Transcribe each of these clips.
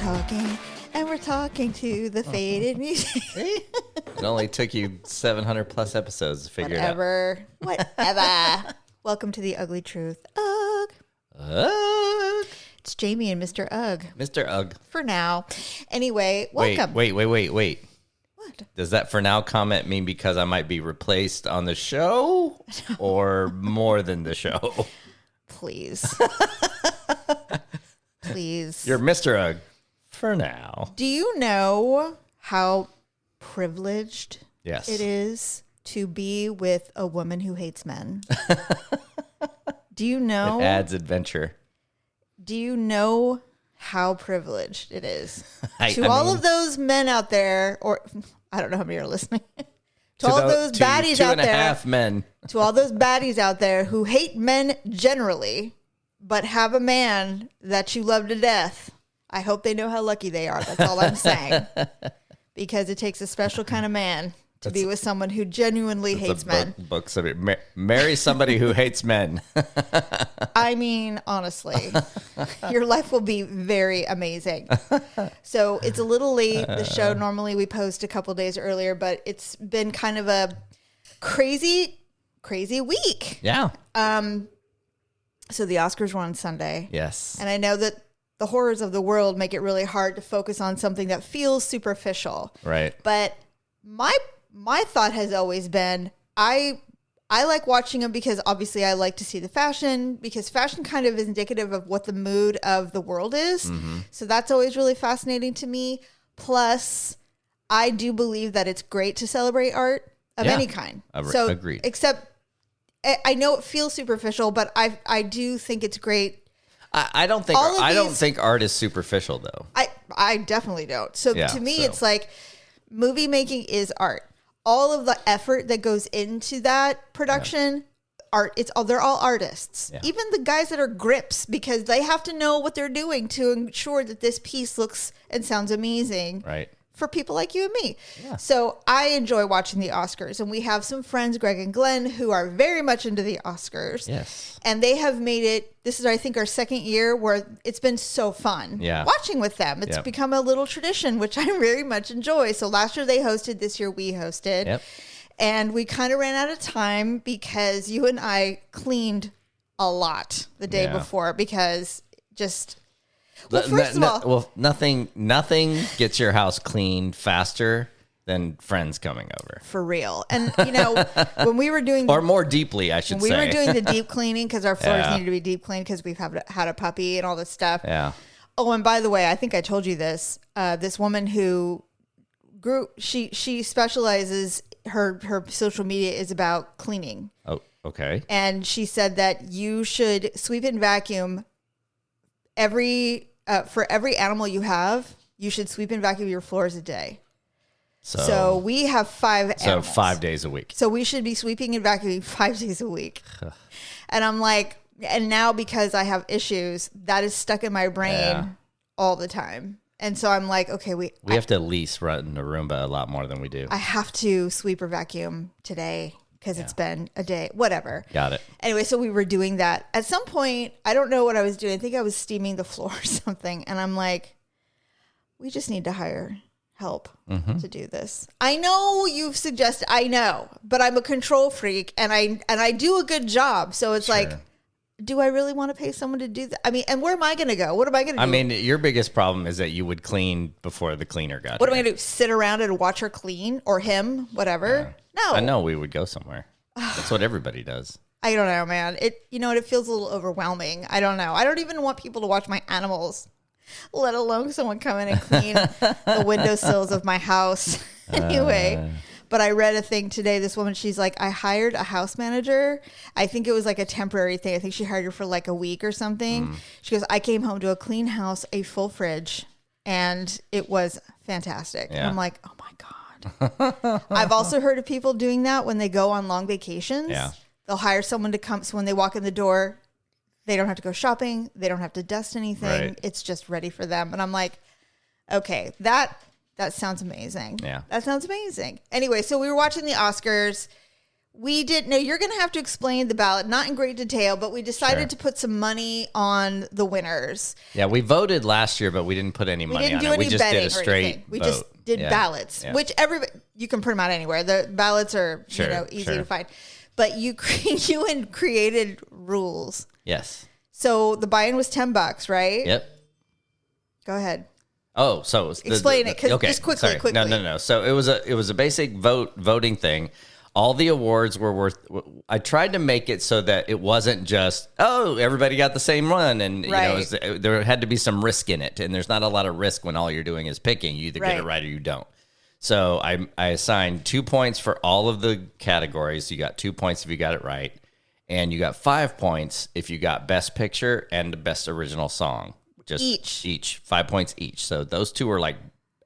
and we're talking to the faded music. It only took you 700 plus episodes to figure it out. Whatever. Welcome to the Ugly Truth. Ugh. It's Jamie and Mr. Ugg. Mr. Ugg. For now. Anyway, welcome. Wait. What? Does that for now comment mean because I might be replaced on the show or more than the show? Please. Please. You're Mr. Ugg for now. Do you know how privileged Yes. it is to be with a woman who hates men? Do you know? It adds adventure. Do you know how privileged it is? I all mean, of those men out there, or I don't know how many are listening. To all those baddies out there. 2.5 men. To all those baddies out there who hate men generally, but have a man that you love to death. I hope they know how lucky they are. That's all I'm saying. Because it takes a special kind of man to be with someone who genuinely hates men. Books of it. Marry somebody who hates men. I mean, honestly, your life will be very amazing. So it's a little late. The show, normally we post a couple days earlier, but it's been kind of a crazy week. Yeah. So the Oscars were on Sunday. Yes. And I know that the horrors of the world make it really hard to focus on something that feels superficial. Right. But my thought has always been, I like watching them because obviously I like to see the fashion, because fashion kind of is indicative of what the mood of the world is. Mm-hmm. So that's always really fascinating to me. Plus, I do believe that it's great to celebrate art of any kind. Agreed. Except I know it feels superficial, but I do think it's great. I don't think art is superficial though. I definitely don't. So to me, it's like movie making is art. All of the effort that goes into that production, art. They're all artists. Yeah. Even the guys that are grips, because they have to know what they're doing to ensure that this piece looks and sounds amazing. Right. For people like you and me. Yeah. So I enjoy watching the Oscars, and we have some friends, Greg and Glenn, who are very much into the Oscars. Yes. And they have made it, this is I think our second year where it's been so fun watching with them. It's become a little tradition, which I very much enjoy. So last year they hosted, this year we hosted. Yep. And we kind of ran out of time because you and I cleaned a lot the day before, because just... Well, first of all, nothing gets your house clean faster than friends coming over. For real. And, when we were doing... or more deeply, I should say. When we were doing the deep cleaning, because our floors needed to be deep cleaned because we've had a puppy and all this stuff. Yeah. Oh, and by the way, I think I told you this. This woman who grew... She specializes... Her social media is about cleaning. Oh, okay. And she said that you should sweep and vacuum for every animal you have, you should sweep and vacuum your floors a day. So we have 5 animals. So 5 days a week. So we should be sweeping and vacuuming 5 days a week. And I'm like, and now because I have issues, that is stuck in my brain all the time. And so I'm like, okay, we have to at least run a Roomba a lot more than we do. I have to sweep or vacuum today because it's been a day, whatever. Got it. Anyway, so we were doing that. At some point, I don't know what I was doing. I think I was steaming the floor or something. And I'm like, we just need to hire help to do this. I know you've suggested, I know, but I'm a control freak and I do a good job. So it's like, do I really want to pay someone to do that? I mean, and where am I going to go? What am I going to do? I mean, your biggest problem is that you would clean before the cleaner got What am I going to do? Sit around and watch her clean, or him, whatever? No. I know we would go somewhere. That's what everybody does. I don't know, man. It feels a little overwhelming. I don't know. I don't even want people to watch my animals, let alone someone come in and clean the windowsills of my house. Anyway, but I read a thing today. This woman, she's like, I hired a house manager. I think it was like a temporary thing. I think she hired her for like a week or something. She goes, I came home to a clean house, a full fridge, and it was fantastic. Yeah. And I'm like, oh my God. I've also heard of people doing that when they go on long vacations. Yeah. They'll hire someone to come. So when they walk in the door, they don't have to go shopping. They don't have to dust anything. Right. It's just ready for them. And I'm like, okay, that sounds amazing. Yeah. That sounds amazing. Anyway, so we were watching the Oscars. We did. No, you're going to have to explain the ballot, not in great detail, but we decided to put some money on the winners. Yeah, we voted last year, but we didn't put any money on it. We just did a straight We vote. just did ballots, which you can print them out anywhere. The ballots are easy to find. But you created rules. Yes. So the buy-in was $10, right? Yep. Go ahead. Oh, so explain it, just quickly. No. So it was a basic voting thing. All the awards were worth. I tried to make it so that it wasn't just everybody got the same one, and there had to be some risk in it. And there's not a lot of risk when all you're doing is picking. You either get it right or you don't. So I assigned 2 points for all of the categories. You got 2 points if you got it right, and you got 5 points if you got best picture and best original song. Just each 5 points each. So those two are like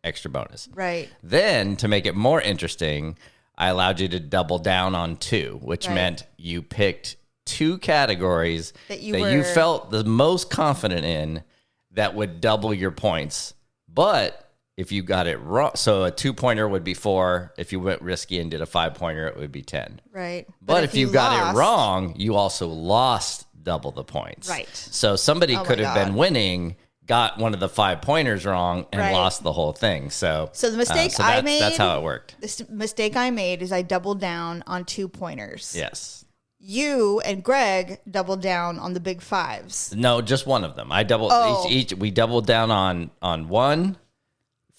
extra bonus. Right. Then to make it more interesting, I allowed you to double down on 2, which meant you picked 2 categories that you felt the most confident in that would double your points. But if you got it wrong, so a 2-pointer would be 4. If you went risky and did a 5-pointer, it would be 10. Right. But if you got it wrong, you also lost double the points. Right. So somebody could have been winning, got one of the 5-pointers wrong, and lost the whole thing. So the mistake I made. That's how it worked. The mistake I made is I doubled down on 2-pointers. Yes. You and Greg doubled down on the big 5s. No, just one of them. I doubled each. We doubled down on 1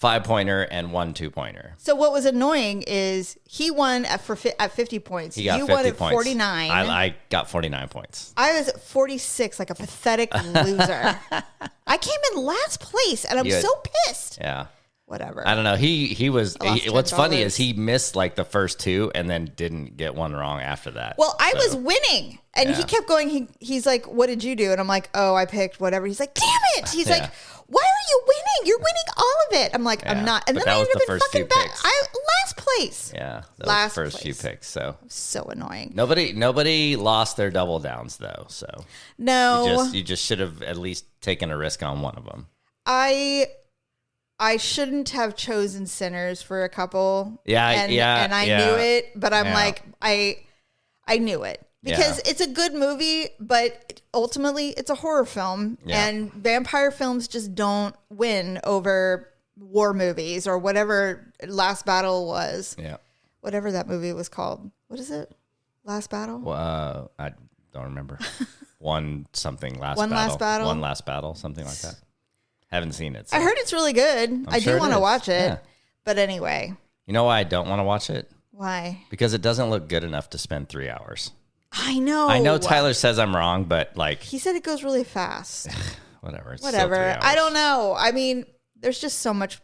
5-pointer and 1 2-pointer. So what was annoying is he won at 50 points. He got you 50 won at points. 49. I got 49 points. I was at 46, like a pathetic loser. I came in last place, and I'm so pissed. Yeah. Whatever. I don't know. He was. What's funny is he missed like the first 2 and then didn't get one wrong after that. Well, I was winning, and he kept going. He's like, "What did you do?" And I'm like, "Oh, I picked whatever." He's like, "Damn it!" He's like, "Why are you winning? You're winning all of it." I'm like, "I'm not." And then I ended up in fucking last place. Yeah, last first few picks. So annoying. Nobody lost their double downs though. So no, you just should have at least taken a risk on one of them. I shouldn't have chosen Sinners for a couple. Yeah, and I knew it, but I'm like, I knew it because it's a good movie, but ultimately it's a horror film, and vampire films just don't win over war movies or whatever Last Battle was. Yeah, whatever that movie was called. What is it? Last Battle? Well, I don't remember. One Last Battle, something like that. Haven't seen it. So. I heard it's really good. I do want to watch it. But anyway. You know why I don't want to watch it? Why? Because it doesn't look good enough to spend 3 hours. I know. I know Tyler says I'm wrong, but like... He said it goes really fast. Whatever. It's Whatever. Still 3 hours. I don't know. I mean, there's just so much...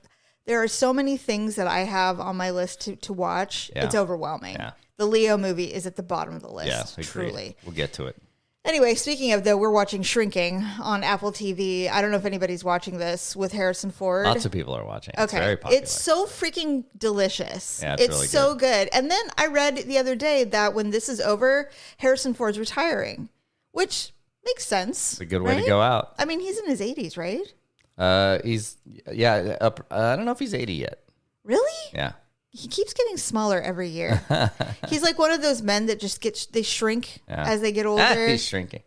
There are so many things that I have on my list to watch. Yeah. It's overwhelming. Yeah. The Leo movie is at the bottom of the list. Yeah, truly. We'll get to it. Anyway, speaking of, though, we're watching Shrinking on Apple TV. I don't know if anybody's watching this with Harrison Ford. Lots of people are watching. Okay. It's very popular. It's so freaking delicious. Yeah, it's really so good. And then I read the other day that when this is over, Harrison Ford's retiring, which makes sense. It's a good way to go out. I mean, he's in his 80s, right? He's up. I don't know if he's 80 yet. Really? Yeah. He keeps getting smaller every year. He's like one of those men that just they shrink as they get older. He's shrinking.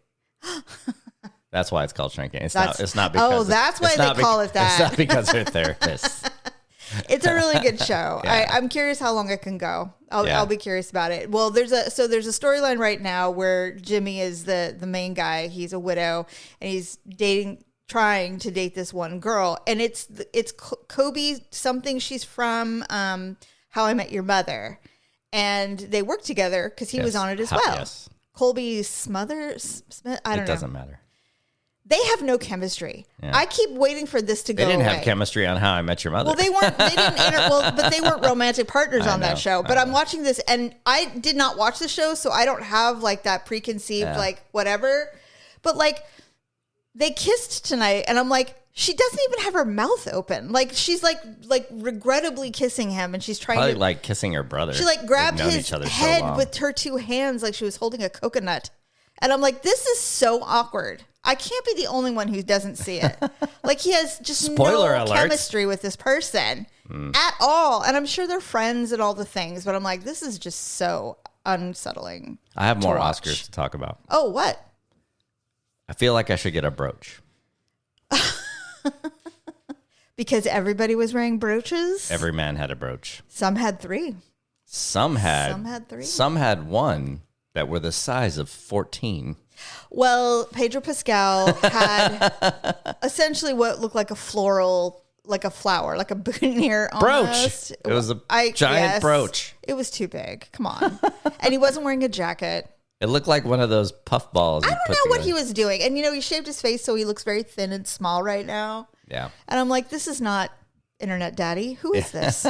That's why it's called Shrinking. It's not because that's why they call it that. It's not because they're therapists. It's a really good show. Yeah. I'm curious how long it can go. I'll be curious about it. Well, there's a storyline right now where Jimmy is the main guy. He's a widow and he's trying to date this one girl, and it's Kobe something. She's from How I Met Your Mother, and they work together because he was on it as well. Yes. Colby Smith. I don't know. It doesn't matter. They have no chemistry. Yeah. I keep waiting for this to go away. They didn't have chemistry on How I Met Your Mother. Well, they weren't. They didn't. But they weren't romantic partners on that show. But I'm watching this, and I did not watch the show, so I don't have like that preconceived like whatever. But like, they kissed tonight, and I'm like, she doesn't even have her mouth open. Like she's like regrettably kissing him, and she's trying probably to like kissing her brother. She like grabbed his head with her 2 hands, like she was holding a coconut. And I'm like, this is so awkward. I can't be the only one who doesn't see it. Like he has just no chemistry with this person at all. And I'm sure they're friends and all the things, but I'm like, this is just so unsettling. I have more watch. Oscars to talk about. Oh, what? I feel like I should get a brooch. Because everybody was wearing brooches? Every man had a brooch. Some had 3. Some had 3. Some had 1 that were the size of 14. Well, Pedro Pascal had essentially what looked like a floral, like a flower, like a boutonniere almost. Brooch. It was a giant brooch. It was too big. Come on. And he wasn't wearing a jacket. It looked like one of those puff balls. I don't know what he was doing. And, he shaved his face, so he looks very thin and small right now. Yeah. And I'm like, this is not Internet Daddy. Who is this?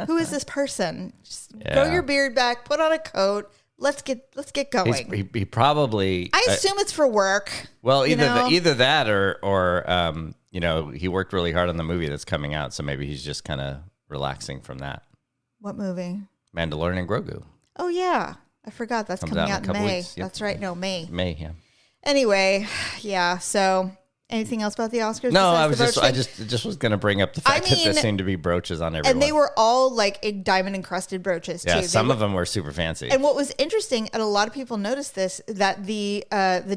Who is this person? Just grow your beard back, put on a coat. Let's get going. He probably. I assume it's for work. Well, either that or he worked really hard on the movie that's coming out, so maybe he's just kind of relaxing from that. What movie? Mandalorian and Grogu. Oh yeah, I forgot that's coming out in May. Weeks. Yep. That's right. No, May. May, yeah. Anyway, yeah. So, anything else about the Oscars? No, I just was going to bring up the fact that there seemed to be brooches on everyone. And they were all like diamond encrusted brooches too. Yeah, some of them were super fancy. And what was interesting, and a lot of people noticed this, that the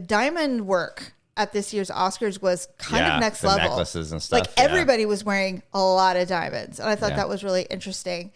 diamond work at this year's Oscars was kind of next level. Necklaces and stuff. Like everybody was wearing a lot of diamonds, and I thought that was really interesting.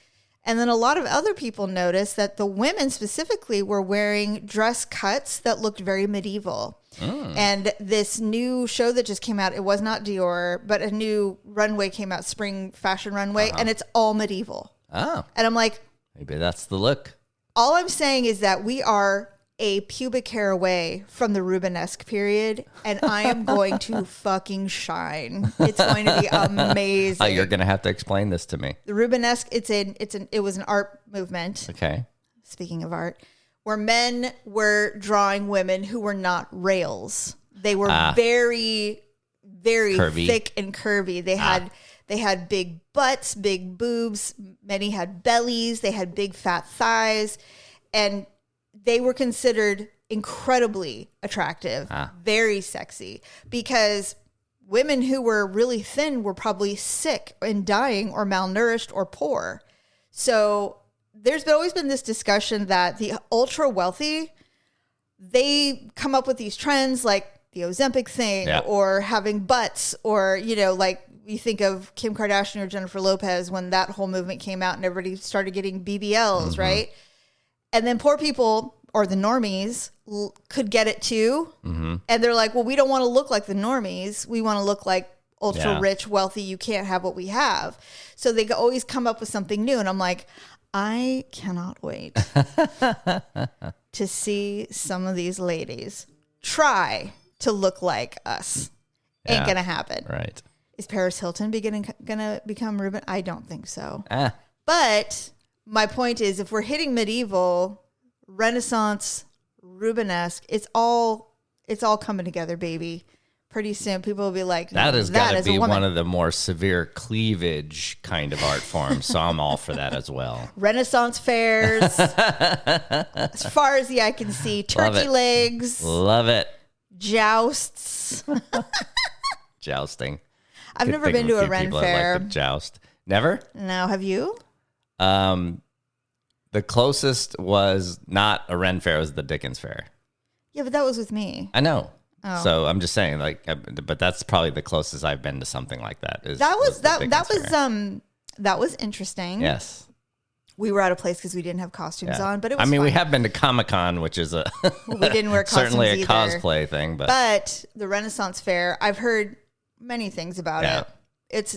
And then a lot of other people noticed that the women specifically were wearing dress cuts that looked very medieval. And this new show that just came out, it was not Dior, but a new runway came out, spring fashion runway, and it's all medieval. Oh. And I'm like, maybe that's the look. All I'm saying is that we are a pubic hair away from the Rubenesque period, and I am going to fucking shine. It's going to be amazing. Oh, you're going to have to explain this to me. The Rubenesque, it was an art movement. Okay. Speaking of art, where men were drawing women who were not rails. They were very, very curvy. Thick and curvy. They had big butts, big boobs. Many had bellies. They had big fat thighs, and they were considered incredibly attractive, very sexy, because women who were really thin were probably sick and dying or malnourished or poor. So there's always been this discussion that the ultra wealthy, they come up with these trends like the Ozempic thing or having butts, or, like you think of Kim Kardashian or Jennifer Lopez when that whole movement came out and everybody started getting BBLs, right? And then poor people, or the normies, could get it too. And they're like, well, we don't want to look like the normies. We want to look like ultra rich, wealthy. You can't have what we have. So they always come up with something new. And I'm like, I cannot wait to see some of these ladies try to look like us. Ain't going to happen. Right. Is Paris Hilton going to become Ruben? I don't think so. But my point is, if we're hitting medieval, Renaissance, Rubenesque, it's all coming together, baby. Pretty soon, people will be like, that has got to be one of the more severe cleavage kind of art forms. So I'm all for that as well. Renaissance fairs, as far as the eye can see, turkey legs, love it, jousts, jousting. I've never been to a Ren fair. Like joust. Never? No, have you? The closest was not a Ren fair, it was the Dickens Fair. Yeah, but that was with me. I know. Oh. So I'm just saying, but that's probably the closest I've been to something like that. That was interesting. Yes. We were out of place because we didn't have costumes on, but it was fun. We have been to Comic-Con, which is we didn't wear costumes certainly a either. cosplay thing, but the Renaissance Fair, I've heard many things about it.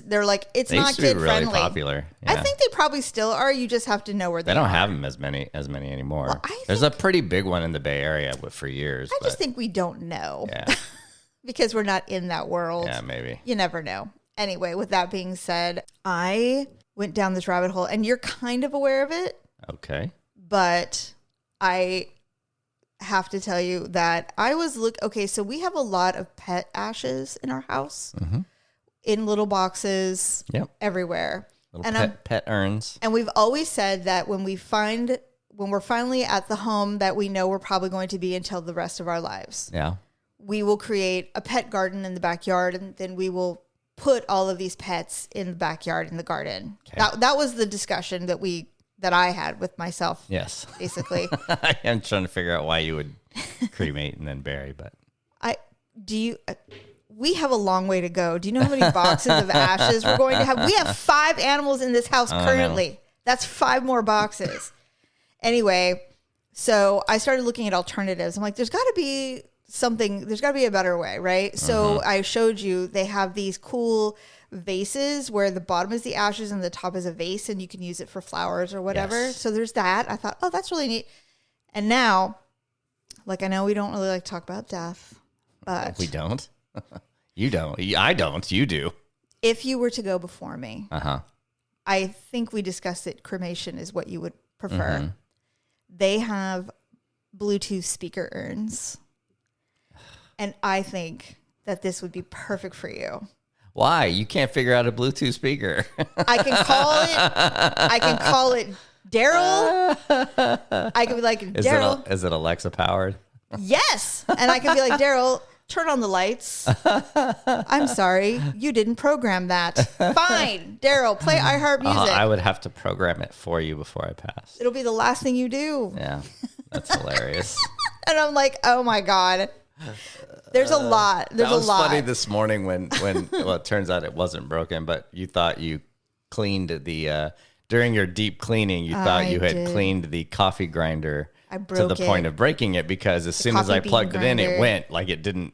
They're like, it's they not used to be kid friendly. Really popular. Yeah. I think they probably still are. You just have to know where they are. They don't have them as many anymore. Well, there's a pretty big one in the Bay Area for years. I just think we don't know. Yeah. Because we're not in that world. Yeah, maybe. You never know. Anyway, with that being said, I went down this rabbit hole, and you're kind of aware of it. Okay. But I have to tell you that so we have a lot of pet ashes in our house. In little boxes, everywhere. Little pet urns. And we've always said that when we're finally at the home that we know we're probably going to be until the rest of our lives. Yeah. We will create a pet garden in the backyard, and then we will put all of these pets in the backyard in the garden. Okay. That was the discussion that we that I had with myself. Yes. Basically. I am trying to figure out why you would cremate and then bury, but we have a long way to go. Do you know how many boxes of ashes we're going to have? We have 5 animals in this house currently. That's 5 more boxes. Anyway, so I started looking at alternatives. I'm like, there's got to be a better way, right? So I showed you, they have these cool vases where the bottom is the ashes and the top is a vase, and you can use it for flowers or whatever. Yes. So there's that. I thought, oh, that's really neat. And now, like, I know we don't really like to talk about death, but we don't. You don't. I don't. You do. If you were to go before me, I think we discussed that cremation is what you would prefer. They have Bluetooth speaker urns, and I think that this would be perfect for you. Why? You can't figure out a Bluetooth speaker. I can call it Daryl. I could be like, Daryl. Is it Alexa powered? Yes. And I can be like, Daryl, turn on the lights. I'm sorry. You didn't program that. Fine. Daryl, play iHeart Music. I would have to program it for you before I pass. It'll be the last thing you do. Yeah. That's hilarious. And I'm like, oh my God. There's a lot. There's a lot. That was funny this morning when well, it turns out it wasn't broken, but you thought you cleaned during your deep cleaning, you thought you had cleaned the coffee grinder to the point of breaking it, because as soon as I plugged it in, it went like it didn't,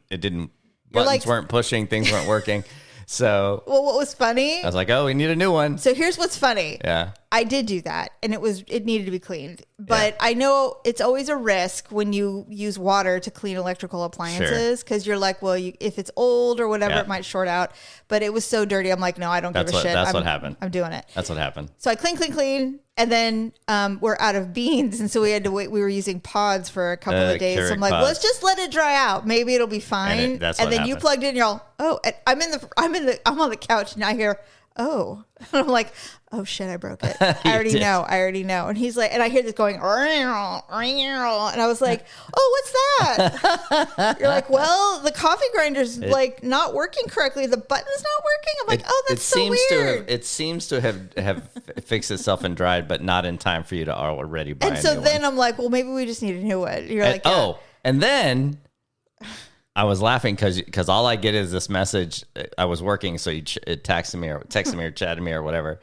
buttons weren't pushing, things weren't working. So, well, what was funny? I was like, oh, we need a new one. So here's what's funny. Yeah. I did do that, and it needed to be cleaned. But I know it's always a risk when you use water to clean electrical appliances, because you're like, well, if it's old or whatever, it might short out. But it was so dirty. I'm like, no, I don't give a shit. That's what happened. I'm doing it. That's what happened. So I clean. And then we're out of beans. And so we had to wait. We were using pods for a couple of days. So I'm like, let's just let it dry out. Maybe it'll be fine. And then happened. You plugged in, and you're all, oh, and I'm on the couch, and I hear, oh, and I'm like, oh shit, I broke it. I already know. And he's like, and I hear this going, and I was like, oh, what's that? You're like, well, the coffee grinder's like not working correctly. The button's not working. I'm like, oh, that's so weird. It seems to have fixed itself and dried, but not in time for you to already buy. And so then I'm like, well, maybe we just need a new one. You're like, oh, and then I was laughing because all I get is this message. I was working, so it texted me or chatted me or whatever.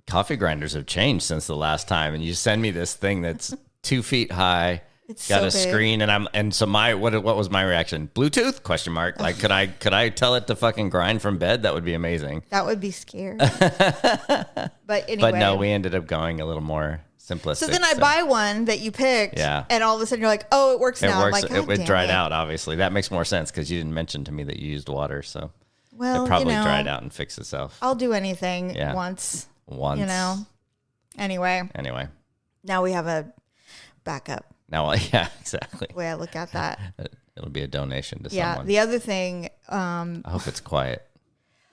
Coffee grinders have changed since the last time, and you send me this thing that's 2 feet high. It's got a screen, and so what was my reaction? Bluetooth ? Like, could I tell it to fucking grind from bed? That would be amazing. That would be scary. But anyway, but no, we ended up going a little more simplistic. So then I buy one that you picked, and all of a sudden you're like, oh, it works now. It works. I'm like, it dried out, obviously. That makes more sense because you didn't mention to me that you used water, so well, it probably dried out and fixed itself. I'll do anything once. Anyway. Now we have a backup. Now, yeah, exactly. The way I look at that. It'll be a donation to someone. Yeah, the other thing. I hope it's quiet.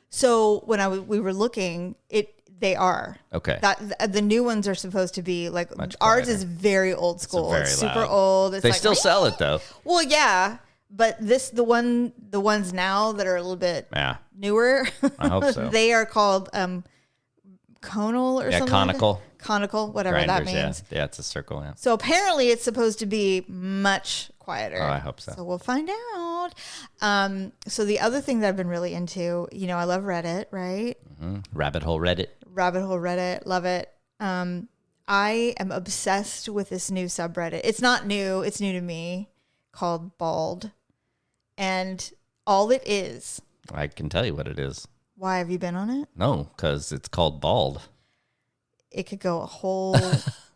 So when we were looking, they are. Okay. The new ones are supposed to be like, ours is very old school. It's super old. They still sell it though. Well, yeah. But the ones now that are a little bit newer, I hope so. They are called conal or something. Conical. Conical, whatever Grinders, that means. Yeah, it's a circle. Yeah. So apparently it's supposed to be much quieter. Oh, I hope so. So we'll find out. So the other thing that I've been really into, I love Reddit, right? Mm-hmm. Rabbit hole Reddit, love it. I am obsessed with this new subreddit. It's not new. It's new to me, called Bald. And all it is. I can tell you what it is. Why, have you been on it? No, because it's called bald. It could go a whole,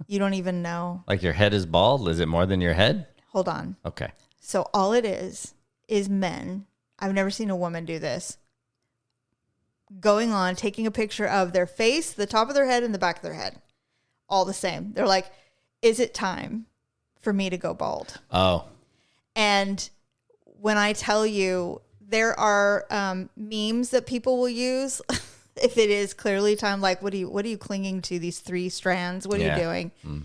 you don't even know. Like your head is bald? Is it more than your head? Hold on. Okay. So all it is men. I've never seen a woman do this. Going on, taking a picture of their face, the top of their head, and the back of their head. All the same. They're like, is it time for me to go bald? Oh. And when I tell you, there are memes that people will use if it is clearly time. Like, what are you clinging to? These 3 strands? What are you doing? Mm.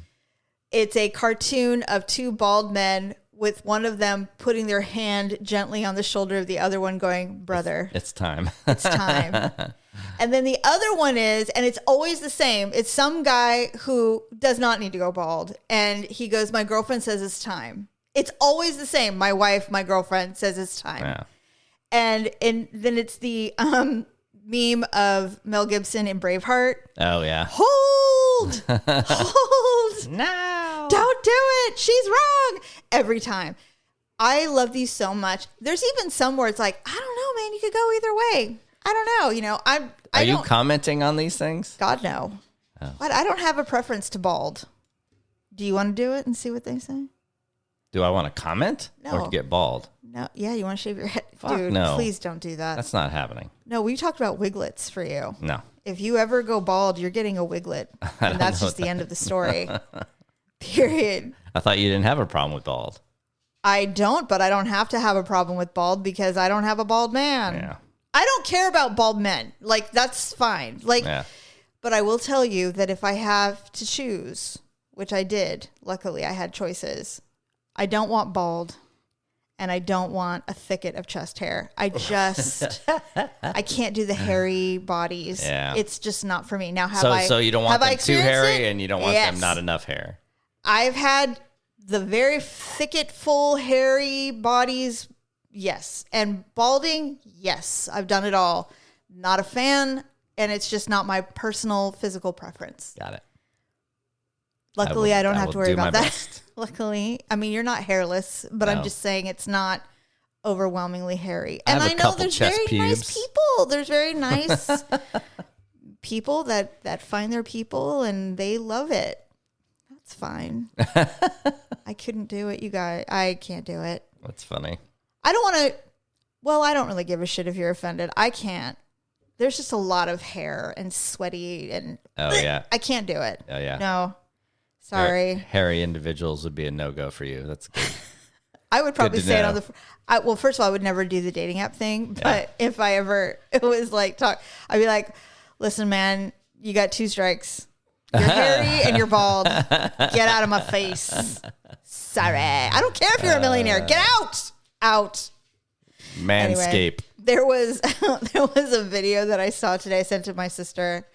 It's a cartoon of 2 bald men with one of them putting their hand gently on the shoulder of the other one going, brother, it's time. It's time. And then the other one is, and it's always the same. It's some guy who does not need to go bald. And he goes, my girlfriend says it's time. It's always the same. My wife, my girlfriend says it's time. Yeah. And then it's the meme of Mel Gibson in Braveheart. Oh, yeah. Hold! Hold! No! Don't do it! She's wrong! Every time. I love these so much. There's even some where it's like, I don't know, man. You could go either way. I don't know. You know, Are you commenting on these things? God, no. Oh. But I don't have a preference to bald. Do you want to do it and see what they say? Do I want to comment or to get bald? No. Yeah, you want to shave your head? Fuck Dude, no. Please don't do that. That's not happening. No, we talked about wiglets for you. No. If you ever go bald, you're getting a wiglet. And that's just the end of the story. Period. I thought you didn't have a problem with bald. I don't, but I don't have to have a problem with bald because I don't have a bald man. Yeah. I don't care about bald men. Like, that's fine. Like, yeah. But I will tell you that if I have to choose, which I did, luckily I had choices. I don't want bald, and I don't want a thicket of chest hair. I can't do the hairy bodies. Yeah. It's just not for me. Now, so you don't want them too hairy, and you don't want them not enough hair. I've had the very thicket, full, hairy bodies. Yes. And balding, yes. I've done it all. Not a fan, and it's just not my personal physical preference. Got it. Luckily, I don't have to worry about that. Luckily. I mean, you're not hairless, but I'm just saying it's not overwhelmingly hairy. And I know there's very nice people. There's very nice people that find their people, and they love it. That's fine. I couldn't do it, you guys. I can't do it. That's funny. I don't want to, well, I don't really give a shit if you're offended. I can't. There's just a lot of hair and sweaty and I can't do it. Oh, yeah. No. Sorry. Hairy individuals would be a no-go for you. That's good. I would probably say it on the, well, first of all, I would never do the dating app thing, but if I ever, it was like I'd be like, listen, man, you got 2 strikes. You're hairy and you're bald. Get out of my face. Sorry. I don't care if you're a millionaire. Get out. Out. Manscape. Anyway, there was a video that I saw today. I sent to my sister.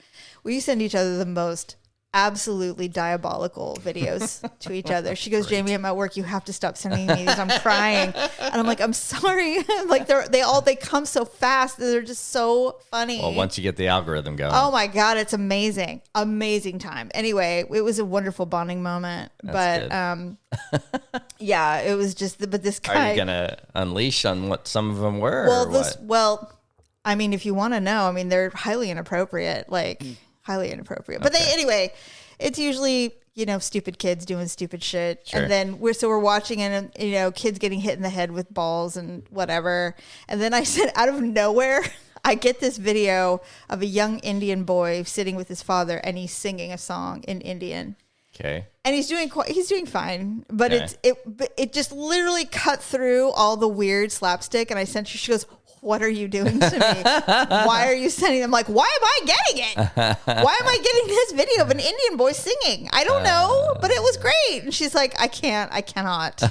We send each other the most absolutely diabolical videos to each other. She goes, Jamie, I'm at work. You have to stop sending me these. I'm crying. And I'm like, I'm sorry. Like they come so fast. They're just so funny. Well, once you get the algorithm going. Oh my God. It's amazing. Amazing time. Anyway, it was a wonderful bonding moment. That's good. Yeah, it was just, but this guy. Are you going to unleash on what some of them were? Well, I mean, if you want to know, I mean, they're highly inappropriate, highly inappropriate. But anyway, it's usually, stupid kids doing stupid shit. Sure. And then we're watching and, kids getting hit in the head with balls and whatever. And then I said, out of nowhere, I get this video of a young Indian boy sitting with his father and he's singing a song in Indian. Okay. And he's doing fine, but it just literally cut through all the weird slapstick. And I sent her, she goes, what are you doing to me? Why are you sending them? I'm like, why am I getting it? Why am I getting this video of an Indian boy singing? I don't know, but it was great. And she's like, I cannot.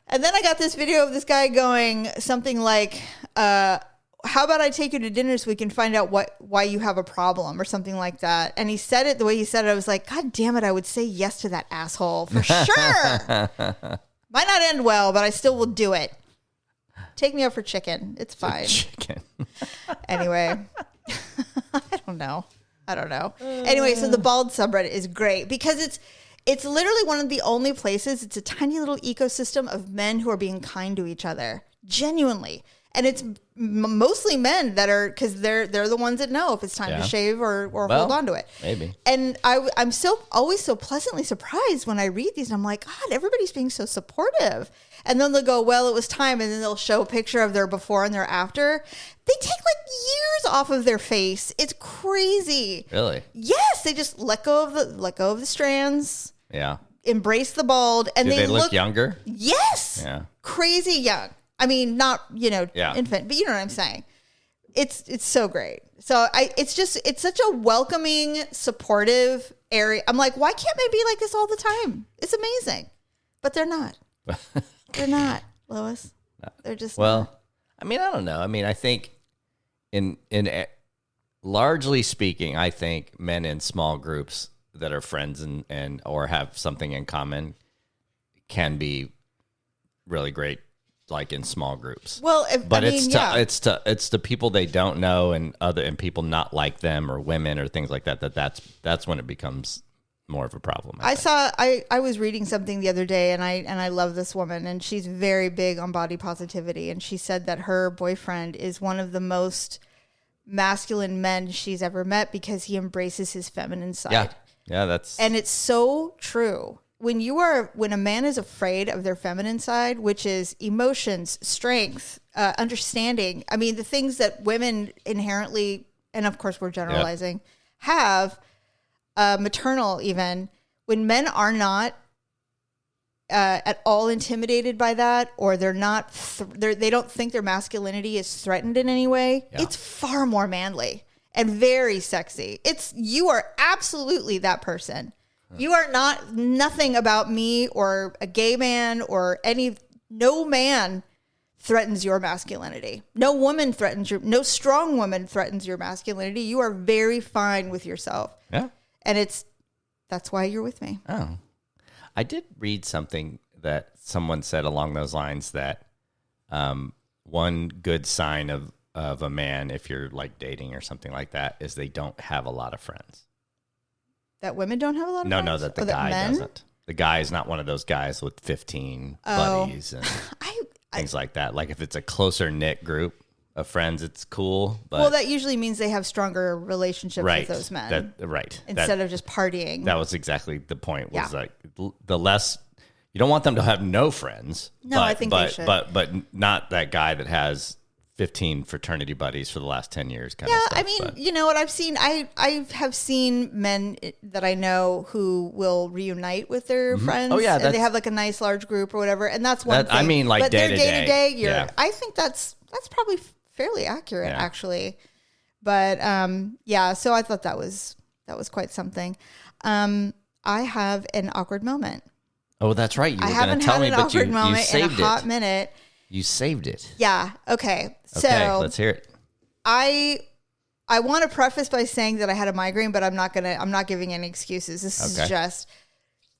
And then I got this video of this guy going something like, how about I take you to dinner so we can find out why you have a problem or something like that. And he said it the way he said it. I was like, God damn it. I would say yes to that asshole for sure. Might not end well, but I still will do it. Take me out for chicken. It's fine. Chicken. Anyway, I don't know. Anyway, so the bald subreddit is great because it's literally one of the only places. It's a tiny little ecosystem of men who are being kind to each other, genuinely. And it's mostly men that are, because they're the ones that know if it's time to shave or hold on to it. Maybe. And I'm always so pleasantly surprised when I read these. And I'm like, God, everybody's being so supportive. And then they'll go, well, it was time. And then they'll show a picture of their before and their after. They take like years off of their face. It's crazy. Really? Yes. They just let go of the strands. Yeah. Embrace the bald. And Do they look younger? Yes. Yeah. Crazy young. I mean, not, infant, but you know what I'm saying? It's so great. So it's such a welcoming, supportive area. I'm like, why can't they be like this all the time? It's amazing. But they're not. They're not, Lois. They're just well. not. I mean, I don't know. I mean, I think in largely speaking, I think men in small groups that are friends and or have something in common can be really great, like in small groups. Well, it's the people they don't know and people not like them or women or things like that. That's when it becomes more of a problem. I was reading something the other day, and I love this woman, and she's very big on body positivity, and she said that her boyfriend is one of the most masculine men she's ever met because he embraces his feminine side. Yeah, and it's so true. When a man is afraid of their feminine side, which is emotions, strength, understanding, I mean, the things that women inherently, and of course we're generalizing, have, maternal even, when men are not at all intimidated by that, or they're not, they don't think their masculinity is threatened in any way, it's far more manly and very sexy. You are absolutely that person. You are nothing about me or a gay man or no man threatens your masculinity. No strong woman threatens your masculinity. You are very fine with yourself. Yeah. And that's why you're with me. Oh, I did read something that someone said along those lines that one good sign of a man, if you're like dating or something like that, is they don't have a lot of friends. That women don't have a lot of friends? No, that the guy doesn't. The guy is not one of those guys with 15 buddies and things like that. Like if it's a closer knit group of friends, it's cool. But that usually means they have stronger relationships with those men. Instead of just partying. That was exactly the point. Was like the less you don't want them to have no friends. No, I think they should. But not that guy that has 15 fraternity buddies for the last 10 years. Kind of stuff, I mean, you know what I've seen? I have seen men that I know who will reunite with their friends. Oh, yeah. And they have like a nice large group or whatever. And that's one thing. I mean, like but day to day. I think that's probably fairly accurate, actually. But so I thought that was quite something. I have an awkward moment. Oh, that's right. You were going to tell me, but you saved it. I haven't had an awkward moment in a hot minute. You saved it. Yeah. Okay. So let's hear it. I want to preface by saying that I had a migraine, but I'm not giving any excuses. This is just,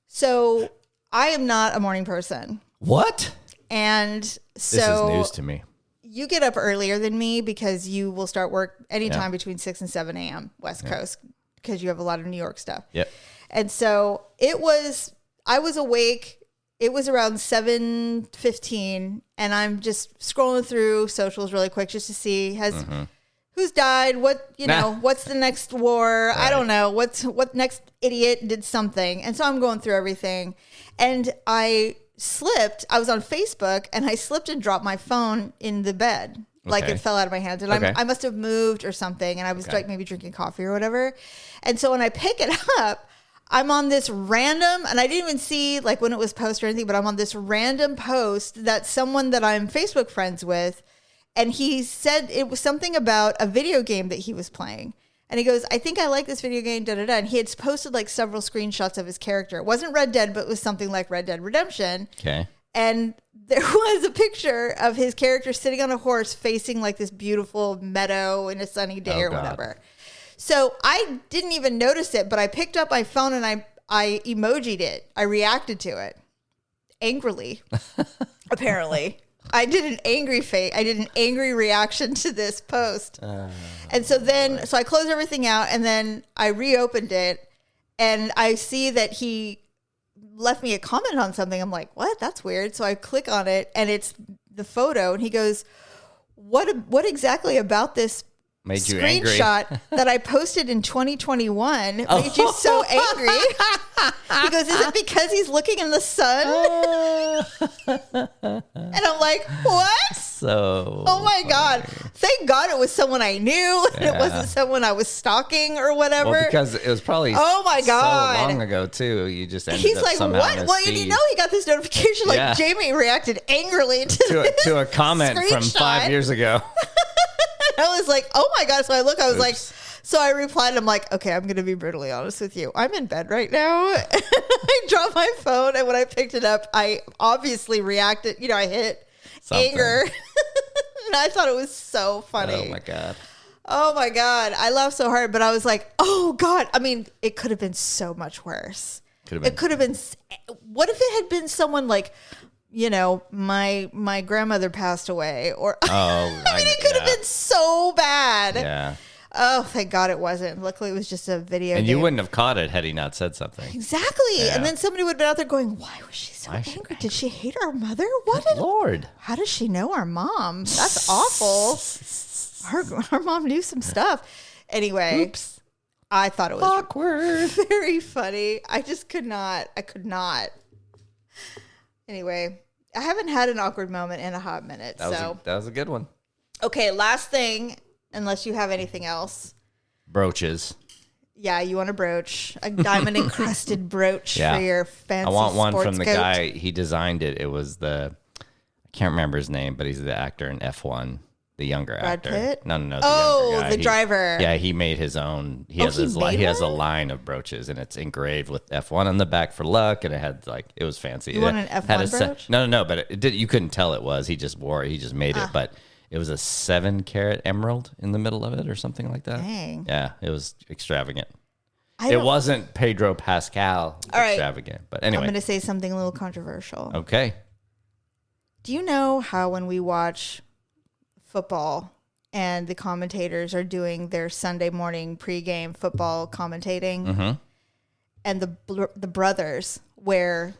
so I am not a morning person. What? And so this is news to me. You get up earlier than me because you will start work anytime between 6 and 7 a.m. West Coast, because you have a lot of New York stuff. Yep. And so I was awake. It was around 7:15, and I'm just scrolling through socials really quick just to see who's died, what's the next war. Right. I don't know what next idiot did something. And so I'm going through everything, and I slipped. I was on Facebook, and I slipped and dropped my phone in the bed. Like it fell out of my hands, and I must have moved or something, and I was like maybe drinking coffee or whatever. And so when I pick it up, I'm on this random, and I didn't even see like when it was posted or anything, but I'm on this random post that someone that I'm Facebook friends with, and he said it was something about a video game that he was playing. And he goes, I think I like this video game, da-da-da. And he had posted like several screenshots of his character. It wasn't Red Dead, but it was something like Red Dead Redemption. Okay. And there was a picture of his character sitting on a horse facing like this beautiful meadow in a sunny day or whatever. So I didn't even notice it, but I picked up my phone and I emojied it. I reacted to it angrily, apparently. I did an angry face. I did an angry reaction to this post. And so I closed everything out, and then I reopened it, and I see that he left me a comment on something. I'm like, what? That's weird. So I click on it, and it's the photo, and he goes, what exactly about this made you angry? Screenshot that I posted in 2021 made you so angry? He goes, is it because he's looking in the sun? And I'm like, what? So oh my God. Thank God it was someone I knew. And it wasn't someone I was stalking or whatever. Well, because it was probably oh my God. so long ago too. You just ended He's up like, somehow what? Well, you know, he got this notification like Jamie reacted angrily to a comment from 5 years ago. I was like, oh my God. So I was like, So I replied, I'm like, okay, I'm going to be brutally honest with you. I'm in bed right now. I dropped my phone, and when I picked it up, I obviously reacted. I hit anger. And I thought it was so funny. Oh, my God. Oh, my God. I laughed so hard, but I was like, oh, God. I mean, it could have been so much worse. It could have been. What if it had been someone like, my grandmother passed away, or it could have been so bad. Yeah. Oh, thank God it wasn't. Luckily, it was just a video. And you wouldn't have caught it had he not said something. Exactly. Yeah. And then somebody would have been out there going, why was she so angry? Did she hate our mother? Lord. How does she know our mom? That's awful. Her mom knew some stuff. Anyway. Oops. I thought it was awkward. Very funny. I just could not. I could not. Anyway, I haven't had an awkward moment in a hot minute. That was a good one. Okay, last thing, unless you have anything else. Brooches. Yeah, you want a brooch. A diamond encrusted brooch for your fancy I want one from the goat. guy. He designed it. It was I can't remember his name, but he's the actor in F1. The younger actor. Brad Pitt? No, the younger guy. The driver. Yeah, he made his own. He has a line of brooches, and it's engraved with F1 on the back for luck, and it had it was fancy. You want an F1 brooch? No, but it did. You couldn't tell it was. He just wore it. He just made it, but it was a 7-carat emerald in the middle of it, or something like that. Dang. Yeah, it was extravagant. It wasn't Pedro Pascal extravagant, but anyway. I'm going to say something a little controversial. Okay. Do you know how when we watch football and the commentators are doing their Sunday morning pregame football commentating, and the brothers wear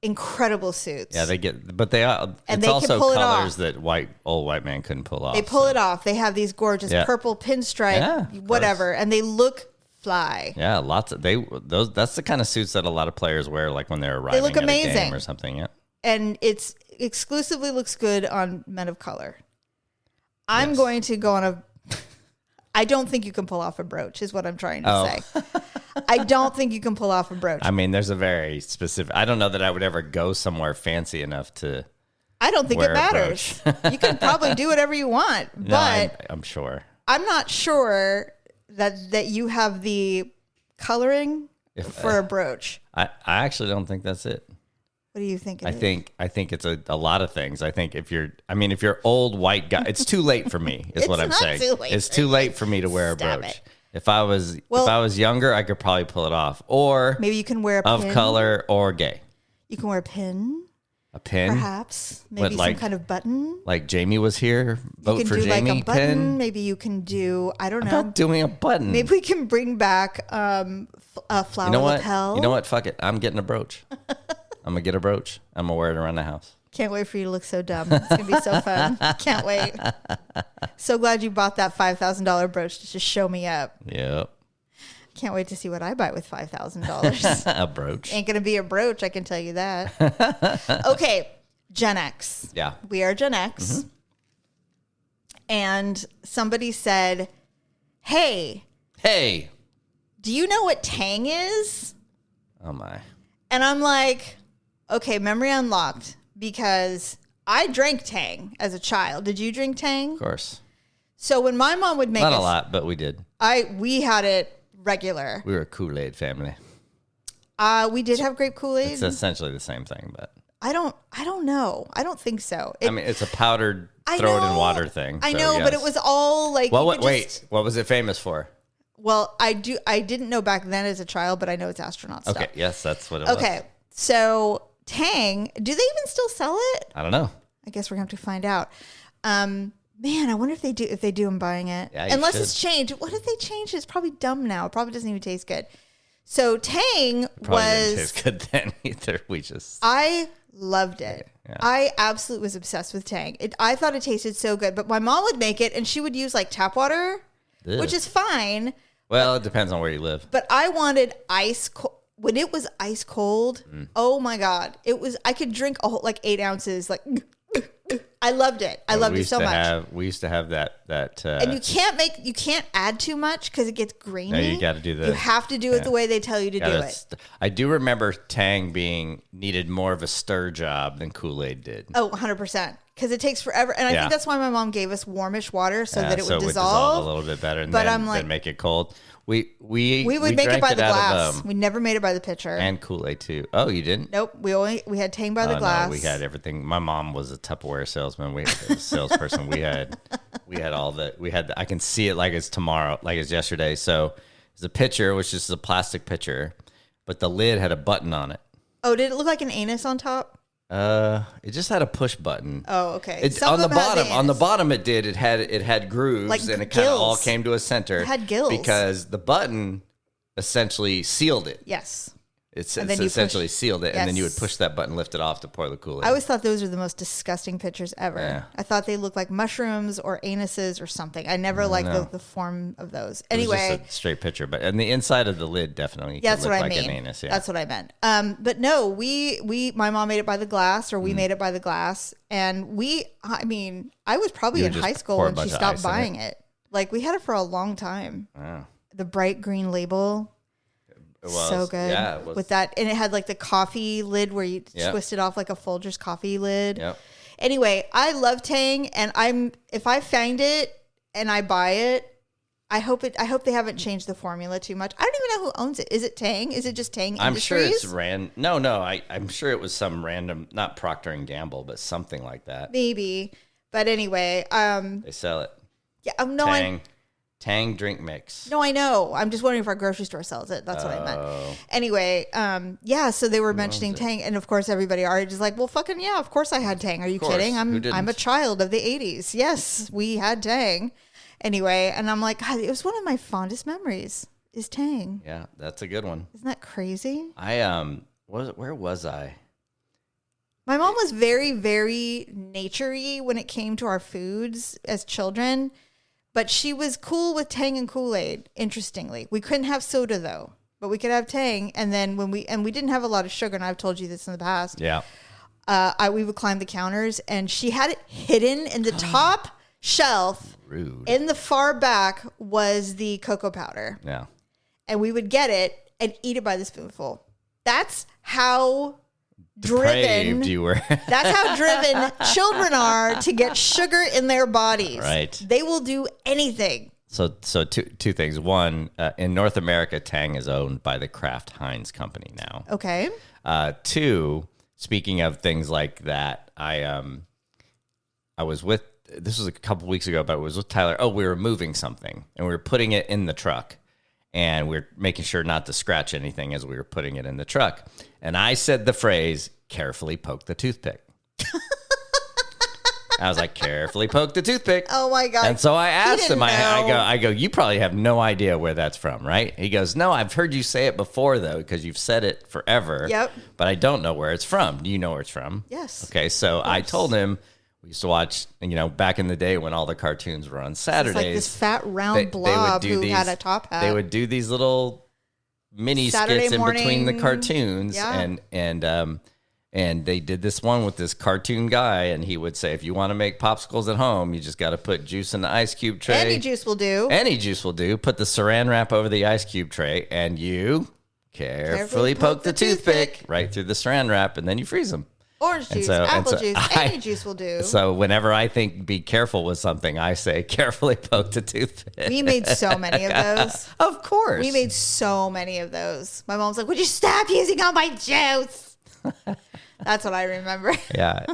incredible suits? Yeah, they get, but they are. And it's they also can pull colors it off. that old white man couldn't pull off. They pull it off. They have these gorgeous purple pinstripe, whatever, and they look fly. Yeah, lots of those. That's the kind of suits that a lot of players wear, like when they're arriving look at amazing. a game or something. Yeah, and it's exclusively looks good on men of color. I'm going to go on a. I don't think you can pull off a brooch, is what I'm trying to say. I don't think you can pull off a brooch. I mean, there's a very specific. I don't know that I would ever go somewhere fancy enough to. I don't think it matters. You can probably do whatever you want, but I'm sure. I'm not sure that you have the coloring for a brooch. I actually don't think that's it. What do you think? I think it's a lot of things. I think if you're old white guy, it's too late for me. Is what I'm saying. It's too late for me to wear a brooch. If I was younger, I could probably pull it off. Or maybe you can wear a of pin. color or gay. You can wear a pin. A pin, perhaps. Maybe some kind of button. Like Jamie was here. Vote for Jamie. Like a button. Pin. Maybe you can do. I don't know. I'm not doing a button. Maybe we can bring back a flower lapel. You know what? Fuck it. I'm getting a brooch. I'm going to get a brooch. I'm going to wear it around the house. Can't wait for you to look so dumb. It's going to be so fun. Can't wait. So glad you bought that $5,000 brooch to just show me up. Yep. Can't wait to see what I buy with $5,000. A brooch. Ain't going to be a brooch, I can tell you that. Okay, Gen X. Yeah. We are Gen X. Mm-hmm. And somebody said, hey, do you know what Tang is? Oh, my. And I'm like, okay, memory unlocked, because I drank Tang as a child. Did you drink Tang? Of course. So when my mom would make not a lot, but we did. We had it regular. We were a Kool-Aid family. We did have grape Kool-Aid. It's essentially the same thing, but I don't know. I don't think so. It's a powdered throw it in water thing. I know, but it was all like. Well, what was it famous for? Well, I didn't know back then as a child, but I know it's astronaut stuff. Okay, yes, that's what it was. Okay, so Tang, do they even still sell it? I don't know. I guess we're going to have to find out. Man, I wonder if they do. If they do, I'm buying it. Yeah, unless it's changed. What if they changed it? It's probably dumb now. It probably doesn't even taste good. So Tang probably didn't taste good then either. I loved it. Yeah. I absolutely was obsessed with Tang. I thought it tasted so good, but my mom would make it, and she would use like tap water, which is fine. Well, it depends on where you live. But I wanted ice cold. When it was ice cold, oh my God. I could drink 8 ounces. Like, I loved it. I loved it so much. We used to have that. And you can't add too much because it gets grainy. No, you got to do You have to do it the way they tell you to do it. I do remember Tang needed more of a stir job than Kool-Aid did. Oh, 100%. because it takes forever. And I think that's why my mom gave us warmish water so that it would dissolve a little bit better. And but then, I'm like, then make it cold. We would make it by the glass. We never made it by the pitcher. And Kool-Aid too. Oh, you didn't? Nope. We had Tang by the glass. No, we had everything. My mom was a Tupperware salesman. We had a salesperson. we had all the. I can see it like it's tomorrow, like it's yesterday. So it's a pitcher, which is a plastic pitcher, but the lid had a button on it. Oh, did it look like an anus on top? It just had a push button. Oh, okay. On the bottom, it did. It had grooves, like and it kind of all came to a center. It had gills because the button essentially sealed it. Yes. It's essentially sealed it, and then you would push that button, lift it off to pour the Kool-Aid. I always thought those were the most disgusting pictures ever. Yeah. I thought they looked like mushrooms or anuses or something. I never liked the form of those. Anyway, it was just a straight picture, but and the inside of the lid definitely that's what I like mean. An anus. Yeah. That's what I meant. But no, my mom made it by the glass, or we made it by the glass, and I was probably in high school when she stopped buying it. Like we had it for a long time. Wow. The bright green label. It was. So good. Yeah, it was. With that, and it had like the coffee lid where you twist it off like a Folgers coffee lid. Yep. Anyway, I love Tang, and if I find it and I buy it, I hope they haven't changed the formula too much. I don't even know who owns it. Is it Tang? Is it just Tang Industries? I'm sure it's No. I'm sure it was some random, not Procter and Gamble, but something like that. Maybe, but anyway, they sell it. Yeah. No. Tang drink mix. No, I know. I'm just wondering if our grocery store sells it. That's what I meant. Anyway, so they were mentioning Tang, and of course everybody already just like, well, fucking yeah, of course I had Tang. Are you kidding? I'm a child of the 80s. Yes, we had Tang. Anyway, and I'm like, God, it was one of my fondest memories. Is Tang? Yeah, that's a good one. Isn't that crazy? Where was I? My mom was very, very naturey when it came to our foods as children. But she was cool with Tang and Kool-Aid, interestingly. We couldn't have soda, though. But we could have Tang. And then we didn't have a lot of sugar, and I've told you this in the past. Yeah. We would climb the counters, and she had it hidden in the top shelf. Rude. In the far back was the cocoa powder. Yeah. And we would get it and eat it by the spoonful. That's how depraved you were. That's how driven children are to get sugar in their bodies. Right. They will do anything. So two things. One, in North America, Tang is owned by the Kraft Heinz company now. Okay. Two, speaking of things like that, I was with, this was a couple weeks ago, but I was with Tyler. Oh, we were moving something, and we were putting it in the truck. And we're making sure not to scratch anything as we were putting it in the truck. And I said the phrase, carefully poke the toothpick. I was like, carefully poke the toothpick. Oh, my God. And so I asked him, I go, you probably have no idea where that's from, right? He goes, no, I've heard you say it before, though, because you've said it forever. Yep. But I don't know where it's from. Do you know where it's from? Yes. Okay, so I told him, we used to watch, back in the day when all the cartoons were on Saturdays. It's like this fat, round blob who had a top hat. They would do these little mini Saturday skits morning, in between the cartoons. Yeah. And they did this one with this cartoon guy, and he would say, if you want to make popsicles at home, you just got to put juice in the ice cube tray. Any juice will do. Any juice will do. Put the saran wrap over the ice cube tray, and you carefully poke the toothpick right through the saran wrap, and then you freeze them. Orange juice, apple juice, any juice will do. So whenever I think be careful with something, I say carefully poke the toothpick. We made so many of those. Of course. We made so many of those. My mom's like, would you stop using all my juice? That's what I remember. Yeah.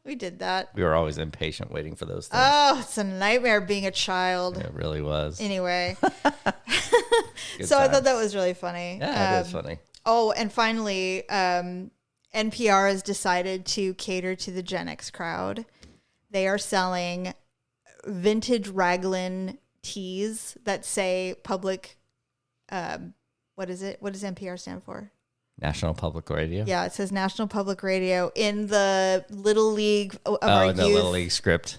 We did that. We were always impatient waiting for those things. Oh, it's a nightmare being a child. It really was. Anyway. So I thought that was really funny. Yeah, it is funny. Oh, and finally, NPR has decided to cater to the Gen X crowd. They are selling vintage raglan tees that say public, what is it? What does NPR stand for? National Public Radio? Yeah, it says National Public Radio in the Little League of our in the youth Little League script.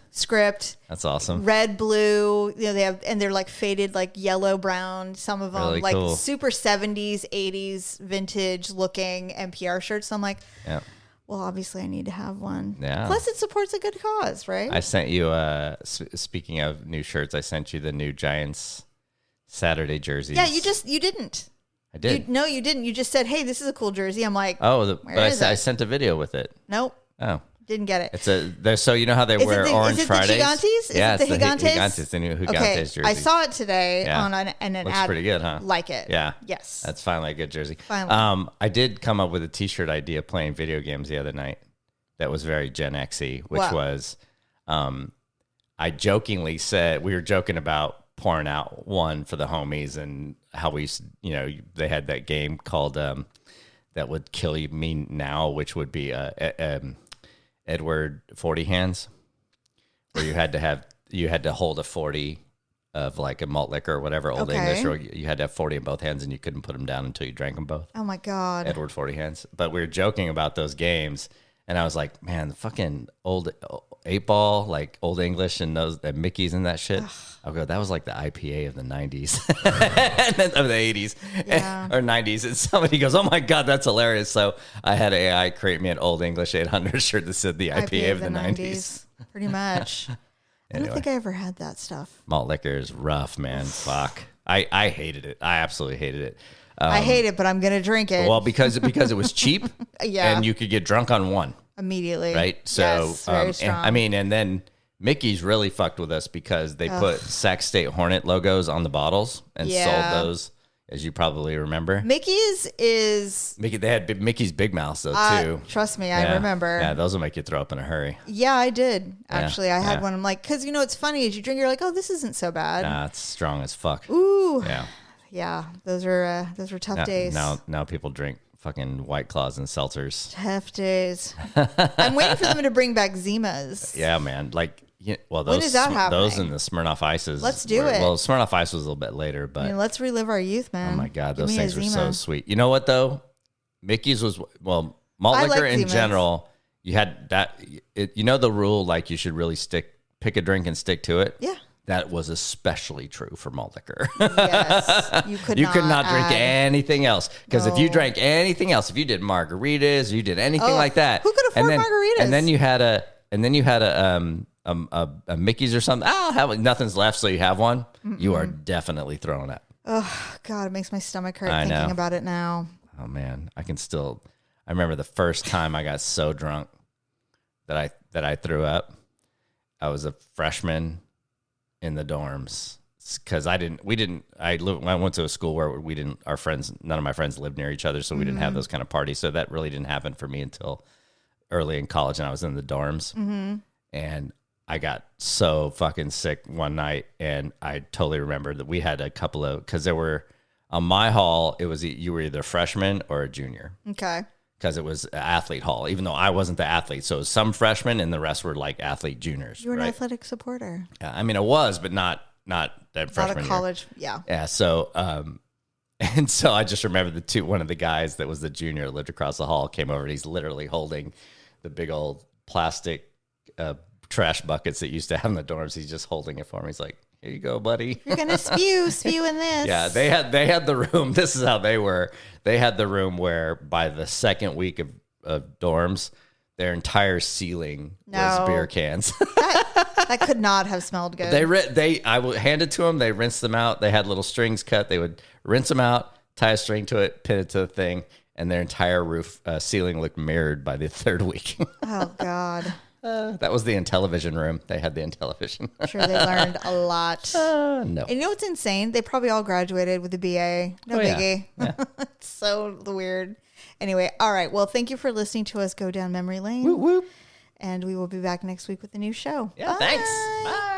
That's awesome. Red, blue, they have, and they're like faded, like yellow, brown. Some of them Really like cool. super 70s, 80s, vintage looking NPR shirts. So I'm like, yeah. Well, obviously I need to have one. Yeah. Plus it supports a good cause, right? I sent you, speaking of new shirts, I sent you the new Giants Saturday jerseys. Yeah, you didn't. I did. You didn't. You just said, hey, this is a cool jersey. I'm like, I sent a video with it. Nope. Oh. Didn't get it. So you know how they wear Orange Fridays? Is it the Gigantes? Gigantes, the new Gigantes jersey. I saw it today on an Looks ad. pretty good, huh? Like it. Yeah. Yes. That's finally a good jersey. Finally. I did come up with a T-shirt idea playing video games the other night that was very Gen X-y, which was, I jokingly said, we were joking about pouring out one for the homies and how we, they had that game called that would kill me now, which would be Edward 40 hands, where you had to hold a 40 of like a malt liquor or whatever, Old English, or you had to have 40 in both hands and you couldn't put them down until you drank them both. Oh my God. Edward 40 hands. But we were joking about those games and I was like, man, the fucking old 8-ball, like Old English and those Mickey's and that shit. I'll go, that was like the IPA of the 90s and then of the 80s or 90s. And somebody goes, oh my God, that's hilarious. So I had AI create me an Old English 800 shirt that said the IPA of the 90s. Pretty much. Anyway, I don't think I ever had that stuff. Malt liquor is rough, man. Fuck. I hated it. I absolutely hated it. I hate it, but I'm going to drink it. Well, because it was cheap and you could get drunk on one. Immediately. Right? So, yes, very strong. And then Mickey's really fucked with us because they put Sac State Hornet logos on the bottles and sold those, as you probably remember. They had Mickey's Big Mouths, though, too. Trust me, I remember. Yeah, those will make you throw up in a hurry. Yeah, I did. Actually, I had one. I'm like, because, it's funny. As you drink, you're like, oh, this isn't so bad. Nah, it's strong as fuck. Ooh. Yeah. Yeah, those were tough days. Now people drink fucking White Claws and seltzers. Tough days. I'm waiting for them to bring back Zimas. Yeah, man. Like, those, when is that happening? Those and the Smirnoff Ices. Let's do it. Well, Smirnoff Ice was a little bit later, but let's relive our youth, man. Oh my God, those things were so sweet. You know what though? Mickey's was malt liquor in general. You had that. The rule, like you should really pick a drink and stick to it. Yeah. That was especially true for malt liquor. Yes, you could not drink anything else because if you drank anything else, if you did margaritas, you did anything like that, who could afford margaritas? And then you had a Mickey's or something. Nothing's left, so you have one. Mm-mm. You are definitely throwing up. Oh God, it makes my stomach hurt thinking about it now. Oh man, I remember the first time I got so drunk that I threw up. I was a freshman in the dorms because I went to a school where none of my friends lived near each other, so we didn't have those kind of parties. So that really didn't happen for me until early in college, and I was in the dorms. Mm-hmm. And I got so fucking sick one night, and I totally remember that we had a couple of, because there were on my hall, you were either a freshman or a junior. Okay. Because it was an athlete hall, even though I wasn't the athlete. So some freshmen and the rest were like athlete juniors. You were an athletic supporter. Yeah, I mean, I was, but not that freshman year. Not a college, yeah. Yeah, so, and so I just remember one of the guys that was the junior that lived across the hall came over and he's literally holding the big old plastic trash buckets that used to have in the dorms. He's just holding it for me. He's like, here you go, buddy. You're going to spew in this. Yeah, they had the room. This is how they were. They had the room where by the second week of dorms, their entire ceiling was beer cans. That could not have smelled good. I would hand it to them. They rinsed them out. They had little strings cut. They would rinse them out, tie a string to it, pin it to the thing, and their entire roof ceiling looked mirrored by the third week. Oh, God. That was the Intellivision room. They had the Intellivision. I'm sure they learned a lot. No. And you know what's insane? They probably all graduated with a BA. No biggie. Yeah. It's so weird. Anyway, all right. Well, thank you for listening to us go down memory lane. Whoop, whoop. And we will be back next week with a new show. Yeah, Bye. thanks. Bye.